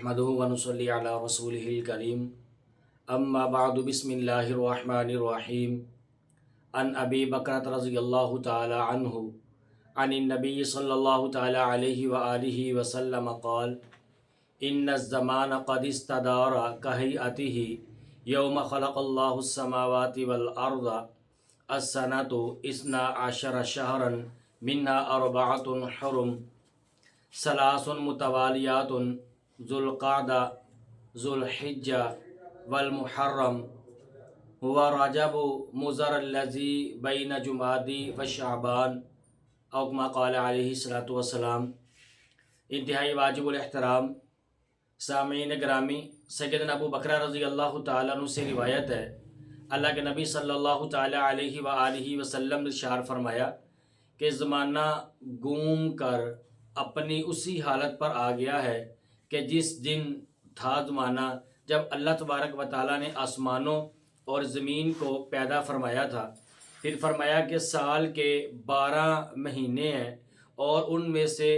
نحمده ونصلي على رسوله الكريم اما بعد بسم الله الرحمن الرحيم عن ابي بکرۃ رضی اللہ تعالی عنہ عن النبي صلی اللہ تعالی علیہ وآلہ وسلم قال ان الزمان قد استدار كهيئته يوم خلق الله السماوات والارض السنة 12 شهرا منها 4 حرم ثلاث متوالیات ذو القعدہ ذو الحجہ والمحرم هو رجب مضر الذی بین جمادی و شعبان او کما قال علیہ الصلوۃ والسلام۔ انتہائی واجب الاحترام سامعین گرامی، سیدنا ابو بکرہ رضی اللہ تعالیٰ عنہ سے روایت ہے، اللہ کے نبی صلی اللہ تعالیٰ علیہ وآلہ وسلم نے ارشاد فرمایا کہ زمانہ گوم کر اپنی اسی حالت پر آ گیا ہے کہ جس دن تھا زمانہ جب اللہ تبارک و تعالیٰ نے آسمانوں اور زمین کو پیدا فرمایا تھا۔ پھر فرمایا کہ سال کے 12 مہینے ہیں اور ان میں سے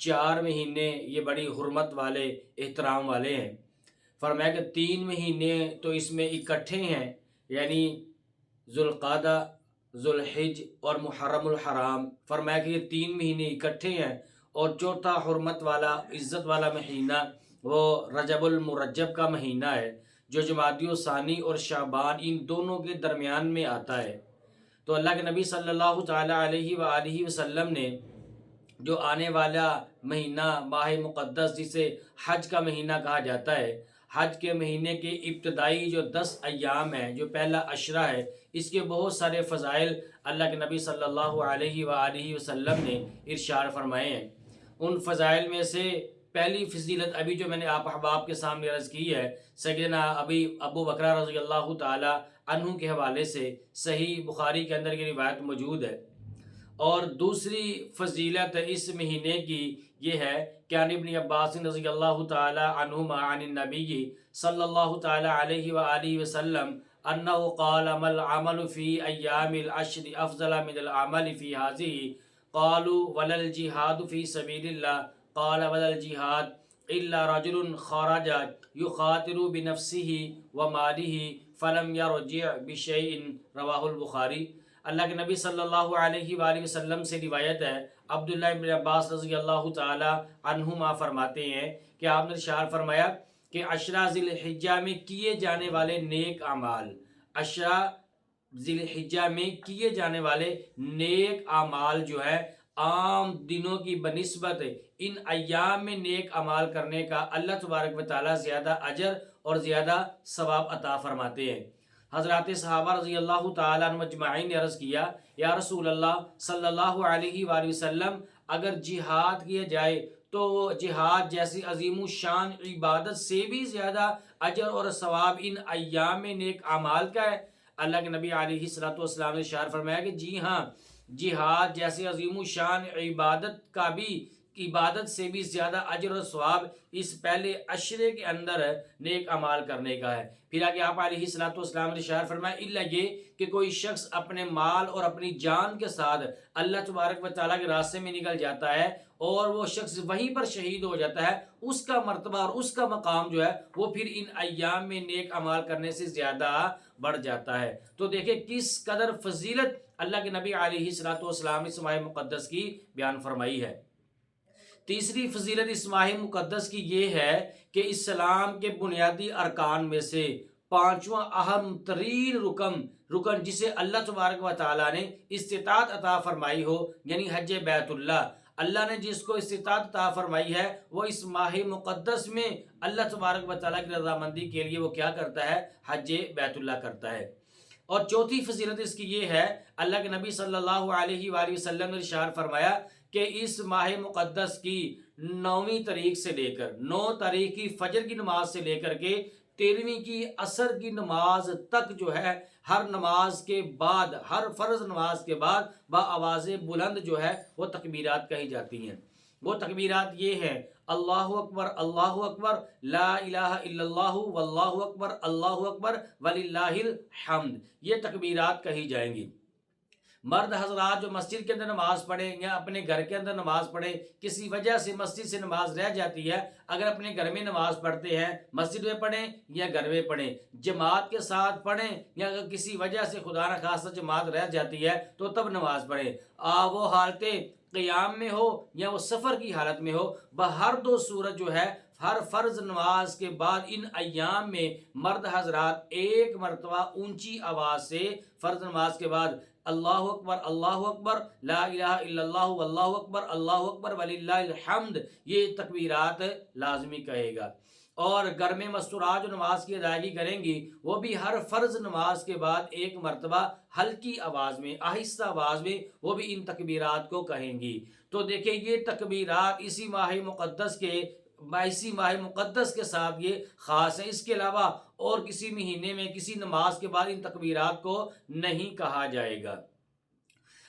4 مہینے یہ بڑی حرمت والے احترام والے ہیں۔ فرمایا کہ 3 مہینے تو اس میں اکٹھے ہیں، یعنی ذوالقعدہ، ذوالحج اور محرم الحرام۔ فرمایا کہ یہ 3 مہینے اکٹھے ہیں، اور چوتھا حرمت والا عزت والا مہینہ وہ رجب المرجب کا مہینہ ہے جو جمادی الثانی اور شعبان ان دونوں کے درمیان میں آتا ہے۔ تو اللہ کے نبی صلی اللہ تعالیٰ علیہ وآلہ وسلم نے جو آنے والا مہینہ ماہ مقدس جسے حج کا مہینہ کہا جاتا ہے، حج کے مہینے کے ابتدائی جو 10 ایام ہیں، جو پہلا عشرہ ہے، اس کے بہت سارے فضائل اللہ کے نبی صلی اللہ علیہ وآلہ وسلم نے ارشاد فرمائے ہیں۔ ان فضائل میں سے پہلی فضیلت ابھی جو میں نے آپ احباب کے سامنے عرض کی ہے، سیدنا ابو بکرہ رضی اللہ تعالی عنہ کے حوالے سے صحیح بخاری کے اندر یہ روایت موجود ہے۔ اور دوسری فضیلت اس مہینے کی یہ ہے کہ عن ابن عباس رضی اللہ تعالی عنہما عن النبی صلی اللہ تعالی علیہ وآلہ وسلم انہ قال ما العمل فی ایام العشر افضل من العمل فی هذه قالوا ولا الجهاد في سبيل الله قال ولا الجهاد إلا رجل خرج يخاطر بنفسه وماله فلم يرجع بشيء رواہ البخاری۔ اللہ کے نبی صلی اللہ علیہ وآلہ وسلم سے روایت ہے، عبداللہ ابن عباس رضی اللہ تعالی عنہما فرماتے ہیں کہ آپ نے ارشاد فرمایا کہ عشرہ ذی الحجہ میں کیے جانے والے نیک اعمال، عشرہ ذی الحجہ میں کیے جانے والے نیک اعمال جو ہے عام دنوں کی بنسبت ان ایام میں نیک اعمال کرنے کا اللہ تبارک و تعالی زیادہ اجر اور زیادہ ثواب عطا فرماتے ہیں۔ حضرات صحابہ رضی اللہ تعالیٰ عنہ مجمعین نے عرض کیا، یا رسول اللہ صلی اللہ علیہ وآلہ وسلم، اگر جہاد کیا جائے تو جہاد جیسی عظیم الشان عبادت سے بھی زیادہ اجر اور ثواب ان ایام میں نیک اعمال کا ہے؟ اللہ کے نبی علیہ الصلوۃ والسلام نے ارشاد فرمایا کہ جی ہاں، جہاد جیسی عظیم الشان عبادت کا بھی، عبادت سے بھی زیادہ اجر و ثواب اس پہلے عشرے کے اندر نیک اعمال کرنے کا ہے۔ پھر آگے آپ علیہ الصلوۃ والسلام نے ارشاد فرمایا الا یہ کہ کوئی شخص اپنے مال اور اپنی جان کے ساتھ اللہ تبارک و تعالیٰ کے راستے میں نکل جاتا ہے اور وہ شخص وہیں پر شہید ہو جاتا ہے، اس کا مرتبہ اور اس کا مقام جو ہے وہ پھر ان ایام میں نیک اعمال کرنے سے زیادہ بڑھ جاتا ہے۔ تو دیکھیں کس قدر فضیلت اللہ کے نبی علیہ الصلوۃ والسلام نے اس ماہ مقدس کی بیان فرمائی ہے۔ تیسری فضیلت اس ماہ مقدس کی یہ ہے کہ اسلام کے بنیادی ارکان میں سے 5واں اہم ترین رکن جسے اللہ تبارک و تعالیٰ نے استطاعت عطا فرمائی ہو، یعنی حج بیت اللہ، اللہ نے جس کو استطاعت عطا فرمائی ہے وہ اس ماہ مقدس میں اللہ تبارک و تعالیٰ کی رضامندی کے لیے وہ کیا کرتا ہے؟ حج بیت اللہ کرتا ہے۔ اور چوتھی فضیلت اس کی یہ ہے، اللہ کے نبی صلی اللہ علیہ وآلہ وسلم نے ارشاد فرمایا کہ اس ماہ مقدس کی 9ویں تاریخ سے لے کر 9 تاریخ کی فجر کی نماز سے لے کر کے 13ویں کی عصر کی نماز تک جو ہے، ہر نماز کے بعد، ہر فرض نماز کے بعد بآواز بلند جو ہے وہ تکبیرات کہی جاتی ہیں۔ وہ تکبیرات یہ ہیں: اللہ اکبر لا الہ الا اللہ واللہ اکبر وللہ الحمد، یہ تکبیرات کہی جائیں گی۔ مرد حضرات جو مسجد کے اندر نماز پڑھیں یا اپنے گھر کے اندر نماز پڑھیں، کسی وجہ سے مسجد سے نماز رہ جاتی ہے، اگر اپنے گھر میں نماز پڑھتے ہیں مسجد میں پڑھیں یا گھر میں پڑھیں، جماعت کے ساتھ پڑھیں یا اگر کسی وجہ سے خدا نہ خواستہ جماعت رہ جاتی ہے تو تب نماز پڑھیں، وہ حالت قیام میں ہو یا وہ سفر کی حالت میں ہو، بہر دو صورت جو ہے ہر فرض نماز کے بعد ان ایام میں مرد حضرات ایک مرتبہ اونچی آواز سے فرض نماز کے بعد اللہ اکبر لا الہ الا اللہ واللہ اکبر وللہ الحمد یہ تکبیرات لازمی کہے گا۔ اور گھر میں مستورات جو نماز کی ادائیگی کریں گی وہ بھی ہر فرض نماز کے بعد ایک مرتبہ ہلکی آواز میں، آہستہ آواز میں وہ بھی ان تکبیرات کو کہیں گی۔ تو دیکھیں یہ تکبیرات اسی ماہ مقدس کے ساتھ یہ خاص ہے، اس کے علاوہ اور کسی مہینے میں کسی نماز کے بعد ان تکبیرات کو نہیں کہا جائے گا۔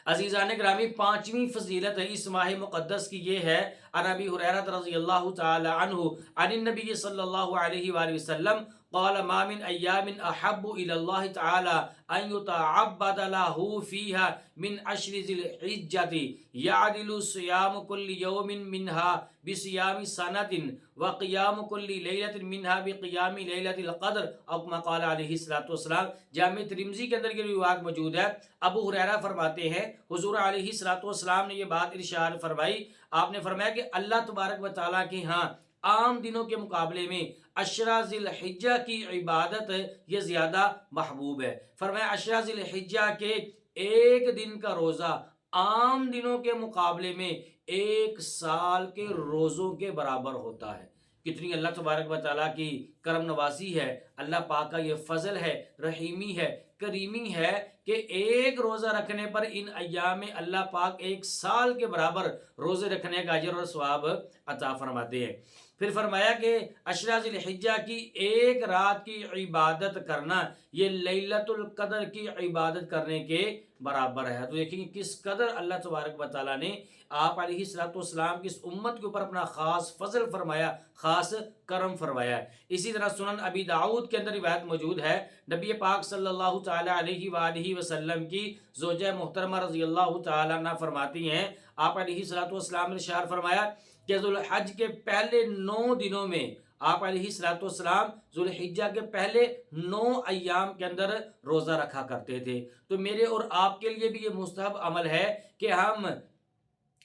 عزیزان گرامی، پانچویں فضیلت ہے اس ماہ مقدس کی یہ ہے، عن ابی ہریرہ رضی اللہ تعالی عنہ عن النبی صلی اللہ علیہ وآلہ وسلم قال ما من ایام احب الى اللہ تعالی ان يتعبد له فيها من عشر ذی الحجۃ يعدل صیام كل یوم منها بصیام سنۃ وقیام كل لیلۃ منها بقیام لیلۃ القدر او کما قال علیہ الصلوۃ والسلام۔ جامع ترمذی کے اندر یہ روایت موجود ہے، ابو ہریرہ فرماتے ہیں حضور علیہ الصلوۃ والسلام نے یہ بات ارشاد فرمائی، آپ نے فرمایا کہ اللہ تبارک و تعالیٰ کے ہاں عام دنوں کے مقابلے میں عشرہ ذی الحجہ کی عبادت یہ زیادہ محبوب ہے۔ فرمایا عشرہ ذی الحجہ کے ایک دن کا روزہ عام دنوں کے مقابلے میں ایک سال کے روزوں کے برابر ہوتا ہے۔ کتنی اللہ تبارک و تعالیٰ کی کرم نوازی ہے، اللہ پاک کا یہ فضل ہے، رحیمی ہے، کریمی ہے کہ ایک روزہ رکھنے پر ان ایام میں اللہ پاک ایک سال کے برابر روزے رکھنے کا اجر اور ثواب عطا فرماتے ہیں۔ پھر فرمایا کہ عشرہ ذی الحجہ کی ایک رات کی عبادت کرنا یہ لیلۃ القدر کی عبادت کرنے کے برابر ہے۔ تو دیکھیں کس قدر اللہ تبارک و تعالیٰ نے آپ علیہ الصلوۃ والسلام کی اس امت کے اوپر اپنا خاص فضل فرمایا، خاص کرم فرمایا ہے۔ اسی طرح سنن ابی داؤد کے اندر روایت موجود ہے، نبی پاک صلی اللہ تعالی علیہ وآلہ وسلم کی زوجہ محترمہ رضی اللہ تعالی عنہ فرماتی ہیں، آپ علیہ الصلوۃ والسلام نے ارشاد فرمایا کہ ذوالحج کے پہلے 9 دنوں میں آپ علیہ الصلوۃ والسلام ذوالحجہ کے پہلے 9 ایام کے اندر روزہ رکھا کرتے تھے۔ تو میرے اور آپ کے لیے بھی یہ مستحب عمل ہے کہ ہم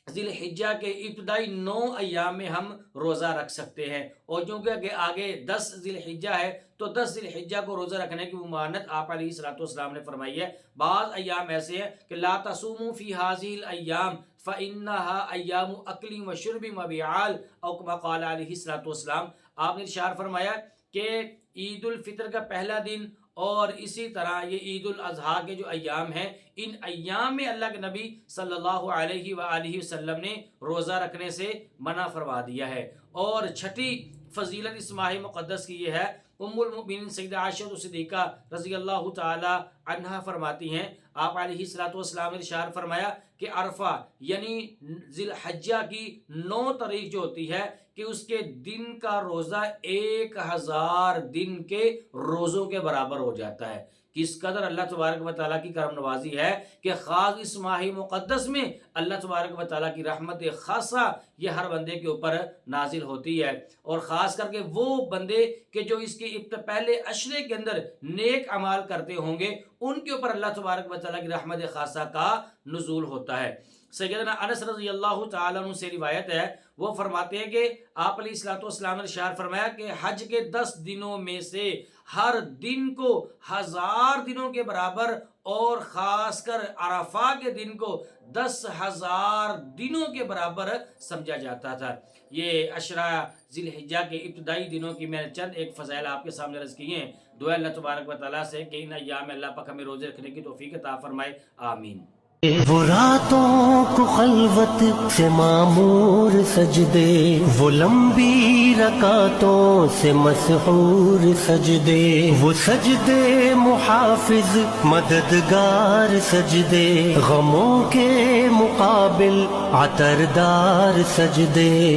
ذی الحجہ کے ابتدائی 9 ایام میں ہم روزہ رکھ سکتے ہیں، اور چونکہ آگے 10 ذی الحجہ ہے تو 10 ذی الحجہ کو روزہ رکھنے کی ممانعت آپ علیہ الصلوۃ والسلام نے فرمائی ہے۔ بعض ایام ایسے ہیں کہ لا تصوموا فی هذه الايام فانها ایام اکل و شرب و بیعال او کما قال علیہ الصلوۃ والسلام۔ آپ نے ارشاد فرمایا کہ عید الفطر کا پہلا دن اور اسی طرح یہ عید الاضحیٰ کے جو ایام ہیں، ان ایام میں اللہ کے نبی صلی اللہ علیہ وآلہ وسلم نے روزہ رکھنے سے منع فرما دیا ہے۔ اور چھٹی فضیلت اس ماہ مقدس کی یہ ہے، ام المؤمنین سیدہ عائشہ صدیقہ رضی اللہ تعالی عنہا فرماتی ہیں، آپ علیہ الصلوۃ والسلام نے ارشاد فرمایا کہ عرفہ یعنی ذی الحجہ کی 9 تاریخ جو ہوتی ہے کہ اس کے دن کا روزہ 1000 دن کے روزوں کے برابر ہو جاتا ہے۔ کس قدر اللہ تبارک و تعالیٰ کی کرم نوازی ہے کہ خاص اس ماہ مقدس میں اللہ تبارک و تعالیٰ کی رحمت خاصہ یہ ہر بندے کے اوپر نازل ہوتی ہے، اور خاص کر کے وہ بندے کہ جو اس کے پہلے عشرے کے اندر نیک اعمال کرتے ہوں گے ان کے اوپر اللہ تبارک و تعالیٰ کی رحمت خاصہ کا نزول ہوتا ہے۔ سیدنا انس رضی اللہ تعالیٰ عنہ سے روایت ہے، وہ فرماتے ہیں کہ آپ علیہ الصلوۃ والسلام نے ارشاد فرمایا کہ حج کے 10 دنوں میں سے ہر دن کو 1000 دنوں کے برابر، اور خاص کر عرفہ کے دن کو 10,000 دنوں کے برابر سمجھا جاتا تھا۔ یہ عشرہ ذی الحجہ کے ابتدائی دنوں کی میں نے چند ایک فضائل آپ کے سامنے عرض کی ہیں۔ دعا اللہ تبارک و تعالیٰ سے کہ ان ایام میں اللہ پاک ہمیں روزے رکھنے کی توفیق عطا فرمائے، آمین۔ وہ راتوں کو خلوت سے معمور سجدے، وہ لمبی رکعتوں سے مسحور سجدے، وہ سجدے محافظ مددگار سجدے، غموں کے مقابل عطردار سجدے،